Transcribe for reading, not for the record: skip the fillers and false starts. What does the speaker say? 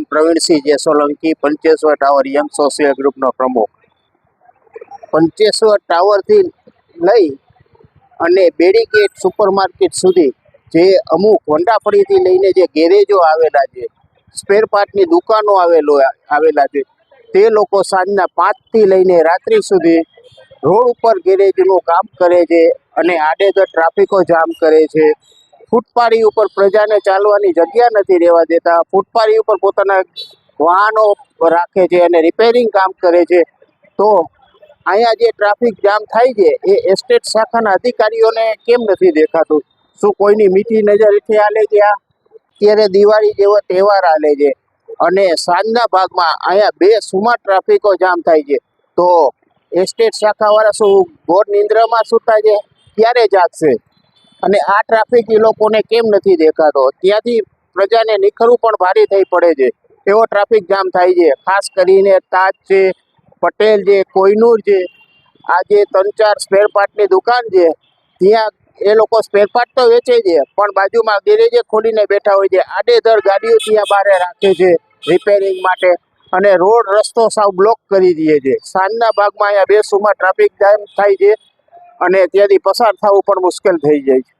પ્રવીણસિંહ જે Solanki Pancheshwar tower young social ગ્રુપનો પ્રમુખ. પંચેશ્વર ટાવરથી લઈ અને બેડીગેટ સુપરમાર્કેટ સુધી જે અમુક વંડાફળીથી લઈને જે ગેરેજો આવેલા છે, સ્પેર પાર્ટની દુકાનો આવેલા છે, તે લોકો સાંજના 5થી લઈને રાત્રિ સુધી રોડ ઉપર ગેરેજનું કામ કરે છે અને આડેધડ ટ્રાફિકો જામ કરે છે. ફૂટપારી ઉપર પ્રજાને ચાલવાની જગ્યા નથી રહેવા દેતા. ફૂટપારી ઉપર પોતાના વાહનો રાખે છે અને રિપેરિંગ કામ કરે છે. તો અહીંયા જે ટ્રાફિક જામ થાય છે એ એસ્ટેટ શાખાના અધિકારીઓને કેમ નથી દેખાતું? શું કોઈની મીઠી નજરથી હાલે છે? અત્યારે દિવાળી જેવો તહેવાર હાલે છે અને સાંજના ભાગમાં અહીંયા બેસુમાર ટ્રાફિકો જામ થાય છે. તો એસ્ટેટ શાખાવાળા શું ઘોર નિંદ્રામાં સૂતા છે? ક્યારે જાગશે? અને આ ટ્રાફિક એ લોકોને કેમ નથી દેખાતો? ત્યાંથી પ્રજાને નીકળવું પણ ભારે થઈ પડે છે, એવો ટ્રાફિક જામ થાય છે. ખાસ કરીને તાજ છે, પટેલ છે, કોઈનુર છે, આ જે 3-4 સ્પેર પાર્ટની દુકાન છે, ત્યાં એ લોકો સ્પેર પાર્ટ તો વેચે છે પણ બાજુમાં ગેરેજે ખોલીને બેઠા હોય છે. આડેધડ ગાડીઓ ત્યાં બહાર રાખે છે રિપેરિંગ માટે અને રોડ રસ્તો સાવ બ્લોક કરી દે છે. સાંજના ભાગમાં અહીંયા બેસુમાર ટ્રાફિક જામ થાય છે અને ત્યાંથી પસાર થવું પણ મુશ્કેલ થઈ જાય છે.